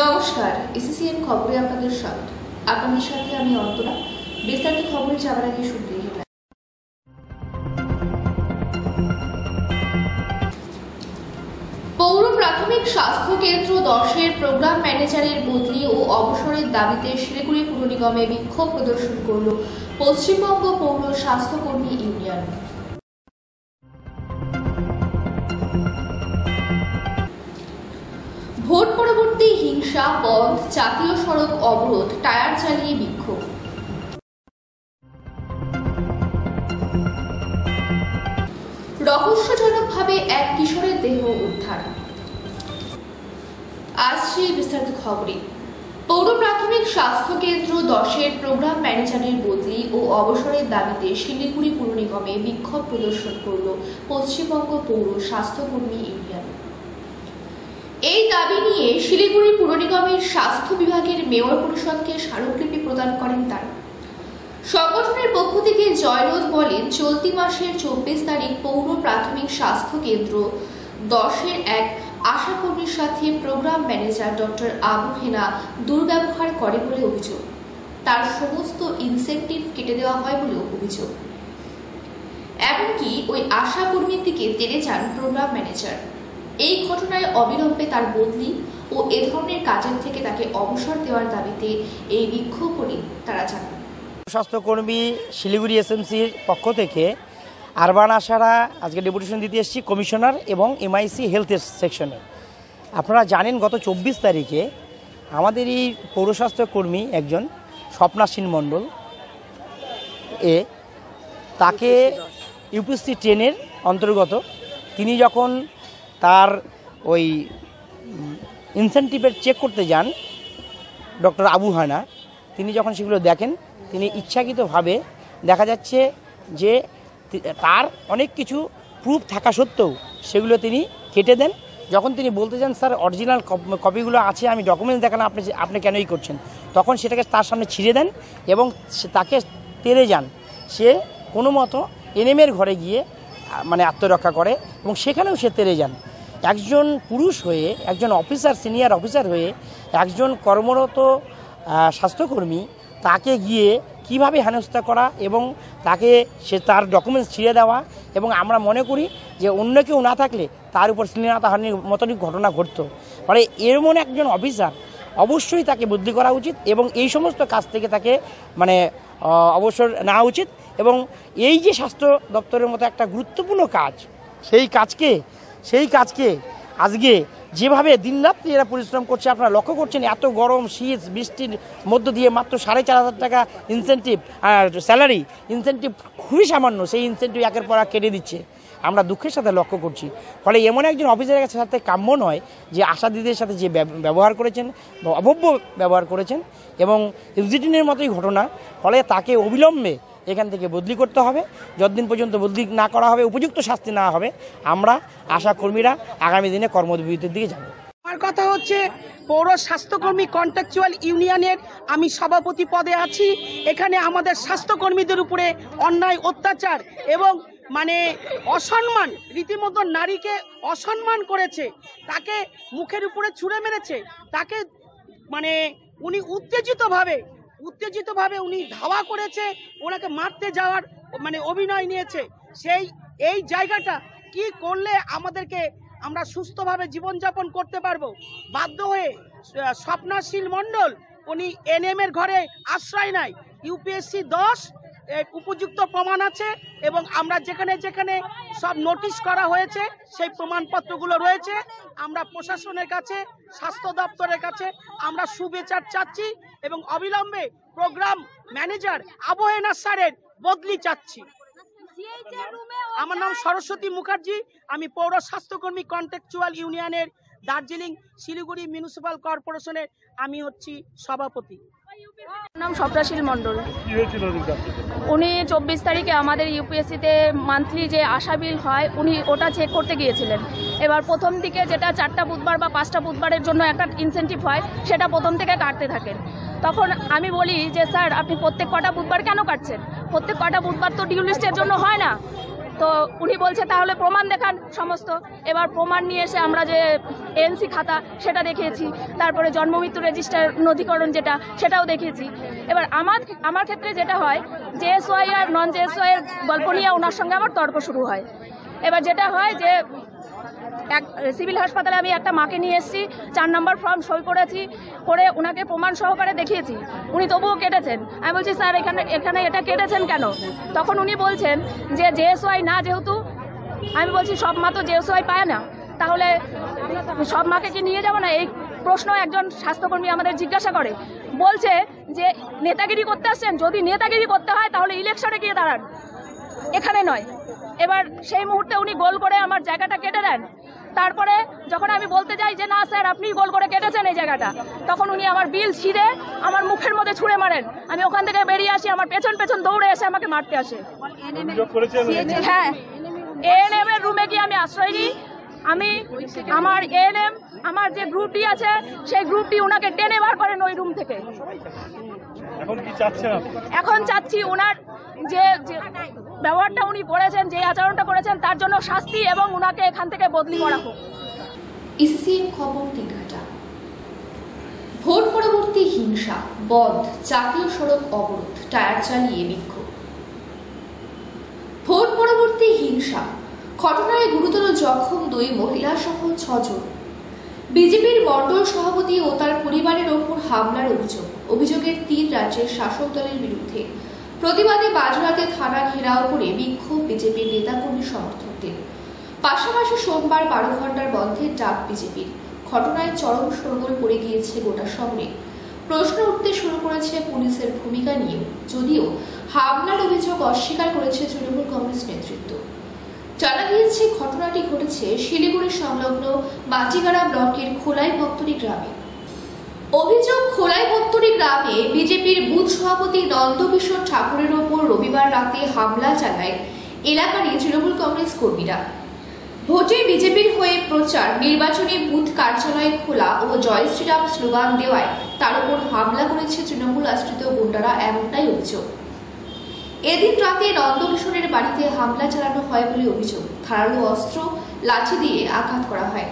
নমস্কার, এসিসিএন খবরে আপনাদের স্বাগত। আপনাদের সাথে আমি অন্তরা। বিস্তারিত খবরে যাবার আগে শুনতে হেডলাইন। পৌর প্রাথমিক স্বাস্থ্য কেন্দ্র 10-এর প্রোগ্রাম ম্যানেজারের বদলি ও অবসরের দাবিতে শিলিগুড়ি পুর নিগমে বিক্ষোভ প্রদর্শন করল পশ্চিমবঙ্গ পৌর স্বাস্থ্যকর্মী ইউনিয়ন। ভোট পরবর্তী হিংসা বন্ধ, জাতীয় সড়ক অবরোধ, টায়ার চালিয়ে বিক্ষোভ। রহস্যজনকভাবে এক কিশোরের দেহ উদ্ধার। আজ সেই বিস্তারিত খবরে। পৌর প্রাথমিক স্বাস্থ্য কেন্দ্র 10-এর প্রোগ্রাম ম্যানেজারের বদলি ও অবসরের দাবিতে শিলিগুড়ি পুর নিগমে বিক্ষোভ প্রদর্শন করল পশ্চিমবঙ্গ পৌর স্বাস্থ্যকর্মী ইউনিয়ন। এই দাবি নিয়ে শিলিগুড়ি পুর নিগমের স্বাস্থ্য বিভাগের মেয়র পরিষদকে স্মারকলিপি প্রদান করেন তারা। সংগঠনের পক্ষ থেকে জয়রোধ বলেন, চলতি মাসের 24 তারিখ পৌর প্রাথমিক স্বাস্থ্য কেন্দ্র 10-এর এক আশাকর্মীর সাথে programme manager doctor Abu Hena দুর্ব্যবহার করে বলে অভিযোগ। তার সমস্ত ইনসেন্টিভ কেটে দেওয়া হয় বলেও অভিযোগ। এমনকি ওই আশাকর্মীর দিকে তেড়ে যান প্রোগ্রাম ম্যানেজার। এই ঘটনায় অবিলম্বে তার বদলি ও এ ধরনের কাজের থেকে তাকে অবসর দেওয়ার দাবিতে এই বিক্ষোভ বলে তারা জানান। স্বাস্থ্যকর্মী শিলিগুড়ি এসএমসির পক্ষ থেকে আরবান আশারা আজকে ডেপুটেশন দিতে এসেছি কমিশনার এবং এমআইসি হেলথের সেকশনে। আপনারা জানেন গত 24 তারিখে আমাদের এই পৌরস্বাস্থ্যকর্মী একজন স্বপ্নাসীন মণ্ডল তাকে ইউপিএসসি 10-এর অন্তর্গত তিনি যখন তার ওই ইনসেন্টিভের চেক করতে যান ডক্টর আবু হানা, তিনি যখন সেগুলো দেখেন তিনি ইচ্ছাকৃতভাবে দেখা যাচ্ছে যে তার অনেক কিছু প্রুফ থাকা সত্ত্বেও সেগুলো তিনি কেটে দেন। যখন তিনি বলতে চান স্যার অরিজিনাল কপিগুলো আছে, আমি ডকুমেন্টস দেখালাম, আপনি কেনই করছেন, তখন সেটাকে তার সামনে ছিঁড়ে দেন এবং তাকে তেড়ে যান। সে কোনো মতো এনএমের ঘরে গিয়ে মানে আত্মরক্ষা করে এবং সেখানেও সে তেড়ে যান। একজন পুরুষ হয়ে, একজন অফিসার, সিনিয়র অফিসার হয়ে একজন কর্মরত স্বাস্থ্যকর্মী তাকে গিয়ে কিভাবে হেনস্থা করা এবং তাকে তার ডকুমেন্টস ছিঁড়ে দেওয়া, এবং আমরা মনে করি যে অন্য কেউ না থাকলে তার উপর শ্লীলতাহানির মতনই ঘটনা ঘটত। ফলে এর মনে একজন অফিসার অবশ্যই তাকে বদলি করা উচিত এবং এই সমস্ত কাজ থেকে তাকে মানে অবসর নেওয়া উচিত। এবং এই যে স্বাস্থ্য দপ্তরের মতো একটা গুরুত্বপূর্ণ কাজ, সেই কাজকে আজকে যেভাবে দিনরাত্রি এরা পরিশ্রম করছে, আপনারা লক্ষ্য করছেন এত গরম শীত বৃষ্টির মধ্য দিয়ে মাত্র 4,500 টাকা ইনসেন্টিভ স্যালারি, ইনসেন্টিভ খুবই সামান্য, সেই ইনসেন্টিভ একের পর এক কেটে দিচ্ছে। আমরা দুঃখের সাথে লক্ষ্য করছি। ফলে এমন একজন অফিসারের সাথে কাম্য নয় যে আশা দিদিদের সাথে যে ব্যবহার করেছেন, অভব্য ব্যবহার করেছেন এবং ইউজিটিনের মতোই ঘটনা। ফলে তাকে অবিলম্বে এখান থেকে বদলি করতে হবে। যতদিন পর্যন্ত বদলি না করা হবে, উপযুক্ত শাস্তি না হবে, আমরা আশা কর্মীরা আগামী দিনে কর্মবিরতির দিকে যাব। আমার কথা হচ্ছে, পৌর স্বাস্থ্যকর্মী কন্ট্রাকচুয়াল ইউনিয়নের আমি সভাপতি পদে আছি। এখানে আমাদের স্বাস্থ্যকর্মীদের উপরে অন্যায় অত্যাচার এবং মানে অসম্মান, রীতিমতো নারীকে অসম্মান করেছে, তাকে মুখের উপরে ছুঁড়ে মেরেছে, তাকে মানে উনি উত্তেজিতভাবে উনি ধাওয়া করেছে, ওনাকে মারতে যাওয়ার মানে অভিনয় নিয়েছে। এই জায়গাটা কি করলে আমরা সুস্থভাবে জীবনযাপন করতে পারবো? বাধ্য হয়ে স্বপ্নাশীল মণ্ডল উনি এনএম এর ঘরে আশ্রয় নেয়। ইউপিএসসি 10 উপযুক্ত প্রমাণ আছে এবং আমরা যেখানে সব নোটিশ করা হয়েছে সেই প্রমাণপত্রগুলো রয়েছে। আমরা প্রশাসনের কাছে, স্বাস্থ্য দপ্তরের কাছে আমরা সুবিচার চাচ্ছি এবং অবিলম্বে প্রোগ্রাম ম্যানেজার আবু হেনা স্যারের বদলি চাচ্ছি। আমার নাম সরস্বতী মুখার্জি, আমি পৌর স্বাস্থ্যকর্মী কন্ট্রাকচুয়াল ইউনিয়নের দার্জিলিং শিলিগুড়ি মিউনিসিপাল কর্পোরেশনের আমি হচ্ছি সভাপতি। নাম স্বপ্নাশীল মণ্ডল। উনি 24 তারিখে আমাদের ইউপিএসসিতে মান্থলি যে আশা বিল হয় উনি ওটা চেক করতে গিয়েছিলেন। এবার প্রথম দিকে যেটা 4টা বুধবার বা 5টা বুধবারের জন্য একটা ইনসেন্টিভ হয়, সেটা প্রথম থেকে কাটতে থাকেন। তখন আমি বলি যে স্যার আপনি প্রত্যেক কটা বুধবার কেন কাটছেন? প্রত্যেক কটা বুধবার তো ডিউ লিস্টের জন্য হয় না। তো উনি বলছে তাহলে প্রমাণ দেখান সমস্ত। এবার প্রমাণ নিয়ে এসে আমরা যে এনসি খাতা সেটা দেখিয়েছি, তারপরে জন্মমৃত্যু রেজিস্টার নথিকরণ যেটা সেটাও দেখিয়েছি। এবার আমার ক্ষেত্রে যেটা হয়, জেএসওয়াই আর নন জেএসওয়াই এর গল্প নিয়ে ওনার সঙ্গে আমার তর্ক শুরু হয়। এবার যেটা হয় যে সিভিল হাসপাতালে আমি একটা মাকে নিয়ে এসেছি, 4 নম্বর ফর্ম সই করেছি, করে ওনাকে প্রমাণ সহকারে দেখিয়েছি, উনি তবুও কেটেছেন। আমি বলছি স্যার এখানে এটা কেটেছেন কেন? তখন উনি বলছেন যে জেএসওয়াই না যেহেতু। আমি বলছি সব মা তো জেএসওয়াই পায় না, তাহলে সব মাকে কি নিয়ে যাব না? এই প্রশ্ন একজন স্বাস্থ্যকর্মী আমাদের জিজ্ঞাসা করে, বলছে যে নেতাগিরি করতে আসছেন, যদি নেতাগিরি করতে হয় তাহলে ইলেকশনে গিয়ে দাঁড়ান, এখানে নয়। এবার সেই মুহূর্তে উনি গোল করে আমার জায়গাটা কেটে দেন। তারপরে যখন আমি বলতে যাই যে না স্যার আপনি গোল করে কেটেছেন এই জায়গাটা, তখন উনি আমার বিল ছিঁড়ে আমার মুখের মধ্যে ছুঁড়ে মারেন। আমি ওখান থেকে বেরিয়ে আসি, আমার পেছন দৌড়ে এসে আমাকে মারতে আসে। হ্যাঁ, এএনএম এর রুমে গিয়ে আমি আশ্রয় নিই। আমার এএনএম আমার যে গ্রুপটি আছে সেই গ্রুপটি ওনাকে টেনে বার করেন ওই রুম থেকে। এখন চাচ্ছি ওনার যে ব্যবহারটা উনি করেছেন, যে আচরণটা করেছেন, তার জন্য শাস্তি এবং ওনাকে এখান থেকে বদলি করা হোক। ইসিসিএন খবর দিনহাটা। ভোট পরবর্তী হিংসা, বন্ধ জাতীয় সড়ক অবরোধ, টায়ার চালিয়ে বিক্ষোভ। ভোট পরবর্তী হিংসা ঘটনায় গুরুতর জখম 2 মহিলা সহ 6 জন। বিজেপির মণ্ডল সভাপতি ও তার পরিবারের ওপর হামলার অভিযোগের 3 রাজ্যের শাসক দলের বিরুদ্ধে। প্রতিবাদে বাজরাতে থানা ঘেরাও করে বিক্ষোভ বিজেপির নেতাকর্মী সমর্থকদের। পাশাপাশি সোমবার 12 ঘন্টার বন্ধের ডাক বিজেপির। ঘটনায় চরম শোরগোল পড়ে গিয়েছে গোটা শহরে। প্রশ্ন উঠতে শুরু করেছে পুলিশের ভূমিকা নিয়ে, যদিও হামলার অভিযোগ অস্বীকার করেছে তৃণমূল কংগ্রেস নেতৃত্ব। জানা গিয়েছে ঘটনাটি ঘটেছে শিলিগুড়ি সংলগ্ন মাটিগাড়া ব্লকের খোলাই ভক্তরি গ্রামে। অভিযোগ, খোলাই ভক্তরি গ্রামে বিজেপির বুথ সভাপতি নন্দকিশোর ঠাকুরের ওপর রবিবার রাতে হামলা চালায় এলাকারই তৃণমূল কংগ্রেস কর্মীরা। ভোটে বিজেপির হয়ে প্রচার, নির্বাচনী বুথ কার্যালয় খোলা ও জয় শ্রীরাম স্লোগান দেওয়ায় তার উপর হামলা করেছে তৃণমূল আশ্রিত গুন্ডারা, এমনটাই অভিযোগ। এদিন রাতে নন্দকিশোরের বাড়িতে হামলা চালানো হয় বলে অভিযোগ। ধারালো অস্ত্র, লাঠি দিয়ে আঘাত করা হয়।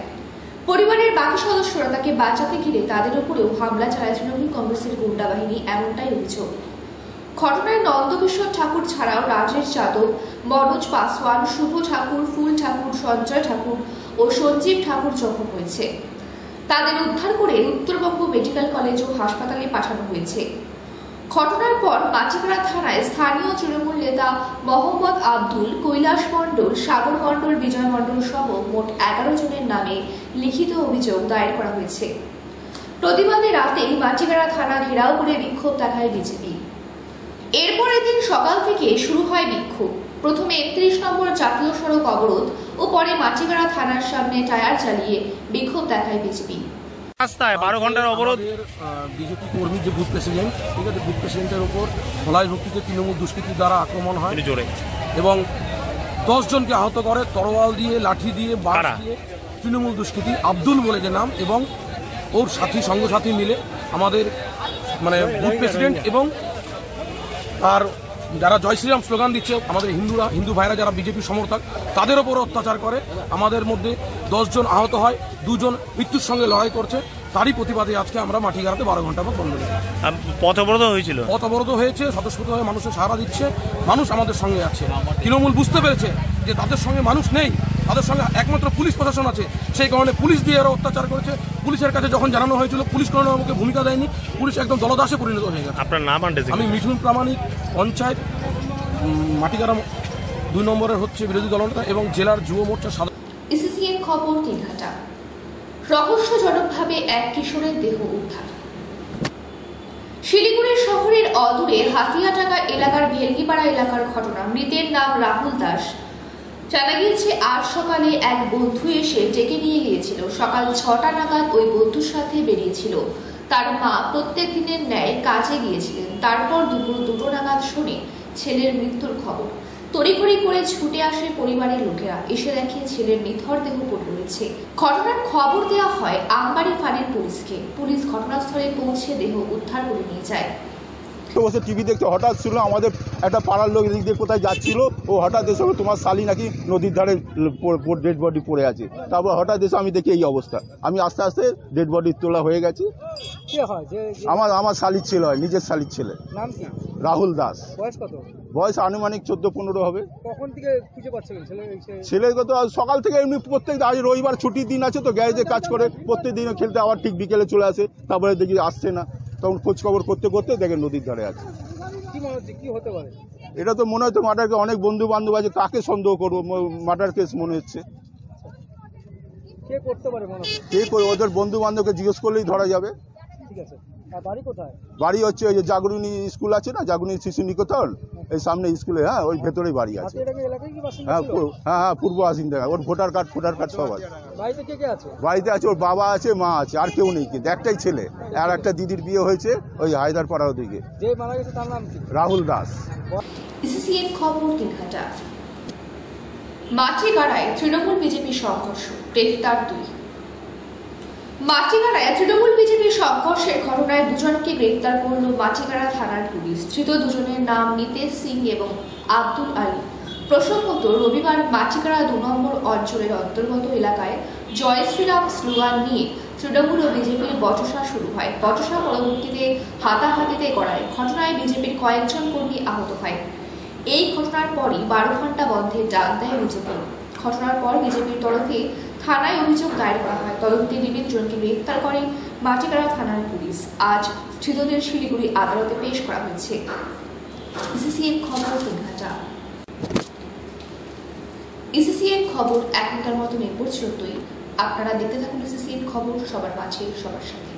পরিবারের বাকি সদস্যরা তাকে বাঁচাতে গেলে তাদের উপরেও হামলা চালায় তৃণমূল কংগ্রেসের গুন্ডা বাহিনী, এমনটাই অভিযোগ। ঘটনায় নন্দকিশোর ঠাকুর ছাড়াও রাজেশ যাদব, মনোজ পাসওয়ান, শুভ ঠাকুর, ফুল ঠাকুর, সঞ্জয় ঠাকুর ও সঞ্জীব ঠাকুর জখম হয়েছে। তাদের উদ্ধার করে উত্তরবঙ্গ মেডিকেল কলেজ ও হাসপাতালে পাঠানো হয়েছে। ঘটনার পর মাটিগাড়া থানায় স্থানীয় তৃণমূল নেতা মোহাম্মদ আব্দুল, কৈলাস মণ্ডল, সাগর মণ্ডল, বিজয় মণ্ডল সহ মোট 11 জনের নামে লিখিত অভিযোগ দায়ের করা হয়েছে। প্রতিবাদে রাতেই মাটিগাড়া থানা ঘেরাও করে বিক্ষোভ দেখায় বিজেপি। এরপর এদিন সকাল থেকে শুরু হয় বিক্ষোভ। প্রথমে 31 নম্বর জাতীয় সড়ক অবরোধ ও পরে মাটিগাড়া থানার সামনে টায়ার চালিয়ে বিক্ষোভ দেখায় বিজেপি। রাস্তায় 12 ঘন্টার অবরোধ। বিজেপি কর্মী যে বুথ প্রেসিডেন্ট, ঠিক আছে, বুথ প্রেসিডেন্টের উপর খোলাই ভক্তিতে তৃণমূল দুষ্কৃতীর দ্বারা আক্রমণ হয় এবং 10 জনকে আহত করে তরোয়াল দিয়ে, লাঠি দিয়ে, বাঁশ দিয়ে। তৃণমূল দুষ্কৃতী আব্দুল বলে যে নাম, এবং ওর সঙ্গসাথী মিলে আমাদের বুথ প্রেসিডেন্ট এবং আর যারা জয় শ্রীরাম স্লোগান দিচ্ছে আমাদের হিন্দু ভাইরা যারা বিজেপি সমর্থক, তাদের ওপর অত্যাচার করে। আমাদের মধ্যে 10 জন আহত হয়, 2 জন মৃত্যুর সঙ্গে লড়াই করছে। তারই প্রতিবাদে আজকে আমরা মাটিগাড়াতে 12 ঘন্টা পর বন্ধ করি। পথ অবরোধ হয়েছে, স্বতঃস্ফূর্তভাবে মানুষের সাড়া দিচ্ছে, মানুষ আমাদের সঙ্গে আছে। তৃণমূল বুঝতে পেরেছে যে তাদের সঙ্গে মানুষ নেই, তাদের সঙ্গে একমাত্র পুলিশ প্রশাসন আছে। সেই কারণে পুলিশ দিয়ে এরা অত্যাচার করেছে। পুলিশের কাছে যখন জানানো হয়েছিল, পুলিশ কোনো আমাকে ভূমিকা দেয়নি, পুলিশ একদম দলদাসে পরিণত হয়ে গেছে। আপনার নাম? আমি মিঠুন প্রামাণিক, পঞ্চায়েত মাটিগাড়া 2 নম্বরের বিরোধী দলনেতা এবং জেলার যুব মোর্চার সাধারণ। ইসিসিএন খবর দিনহাটা। রহস্যজনকভাবে এক কিশোরের দেহ উদ্ধার। শিলিগুড়ি শহরের অদূরে হাতিয়াডাঙ্গা এলাকার ভেলকিপাড়া এলাকার ঘটনা। মৃতের নাম রাহুল দাস। জানা গিয়েছে আজ সকালে এক বন্ধু এসে ডেকে নিয়ে গিয়েছিল। সকাল 6টা নাগাদ ওই বন্ধুর সাথে বেরিয়েছিল। তার মা প্রত্যেক দিনের ন্যায় কাজে গিয়েছিলেন। তারপর দুপুর 2টো নাগাদ শুনে ছেলের মৃত্যুর খবর। তড়িঘড়ি করে ছুটে আসে পরিবারের লোকেরা। এসে দেখে ছেলের নিথর দেহ পড়ে রয়েছে। ঘটনার খবর দেওয়া হয় আমবাড়ি ফাঁড়ির পুলিশকে। পুলিশ ঘটনাস্থলে পৌঁছে দেহ উদ্ধার করে নিয়ে যায়। বসে টিভি দেখতে হঠাৎ শুনলাম আমাদের একটা পাড়ার লোক এদিক দিয়ে কোথায় যাচ্ছিল, ও হঠাৎ এসে তোমার শালি নাকি নদীর ধারে ডেড বডি পড়ে আছে। তারপর হঠাৎ এসে আমি দেখি এই অবস্থা, আমি আস্তে আস্তে ডেড বডি তোলা হয়ে গেছি। আমার শালির ছেলে হয়, নিজের শালির ছেলে। নাম কি? রাহুল দাস। বয়স কত? বয়স আনুমানিক 14-15 হবে। কখন থেকে খুঁজে পাচ্ছিলেন ছেলে তো সকাল থেকে এমনি প্রত্যেক আজ রবিবার ছুটির দিন আছে তো গ্যারেজে কাজ করে, প্রত্যেক দিন খেলতে আবার ঠিক বিকেলে চলে আসে। তারপরে দেখি আসছে না, তখন খোঁজ খবর করতে করতে দেখে নদীর ধারে আছে। কি মনে হচ্ছে কি হতে পারে? এটা তো মনে হচ্ছে মার্ডারকে, অনেক বন্ধু বান্ধব আছে, তাকে সন্দেহ করবো, মার্ডার কেস মনে হচ্ছে। কে করতে পারে মনে হচ্ছে? কে করে ওদের বন্ধু বান্ধবকে জিজ্ঞেস করলেই ধরা যাবে। ঠিক আছে, আর বাড়ি কোথায়? বাড়ি হচ্ছে ওই যে জাগরণী স্কুল আছে না, জাগরণী শিশু নিকেতন, এই সামনে স্কুলে, হ্যাঁ ওই ভেতরেই বাড়ি আছে। হ্যাঁ হ্যাঁ পূর্ব বাসিন্দা, ওর ভোটার কার্ড সব আছে। বাড়িতে কে কে আছে? বাড়িতে আছে ওর বাবা আছে, মা আছে, আর কেউ নেই, কিন্তু একটাই ছেলে, আর একটা দিদির বিয়ে হয়েছে ওই হায়দারপাড়া ওদিকে। যে মারা গেছে তার নাম কি? রাহুল দাস। ইসিসিএন খবর দিনহাটা। মাটিগাড়ায় তৃণমূল বিজেপি সংঘর্ষ, গ্রেফতার 2। মাটিগাড়ায় তৃণমূল বিজেপির সংঘর্ষের ঘটনায় দুজনকে গ্রেফতার করল মাটিগাড়া থানার পুলিশ। ধৃত দুজনের নাম নিতেশ সিং এবং আব্দুল আলী। প্রসঙ্গত, রবিবার মাটিগাড়া 2 নম্বর অঞ্চলের অন্তর্গত এলাকায় জয় শ্রীরাম স্লোগান নিয়ে তৃণমূল ও বিজেপির বচসা শুরু হয়। বচসা পরবর্তীতে হাতাহাতিতে গড়ায়। ঘটনায় বিজেপির কয়েকজন কর্মী আহত হয়। এই ঘটনার পরই 12 ঘন্টা বন্ধের ডাক দেয় বিজেপি। ঘটনার পর বিজেপির তরফে থানায় অভিযোগ দায়ের করা হয়। তদন্তে 9 জনকে গ্রেফতার করে মাটিগাড়া থানার পুলিশ। আজ ধৃতদের শিলিগুড়ি আদালতে পেশ করা হয়েছে। ইসিসিএন খবর দিনহাটা। ইসিসিএন খবর এখনকার মতো এই পর্যন্তই। আপনারা দেখতে থাকুন ইসিসিএন খবর, সবার মাঝে সবার সাথে।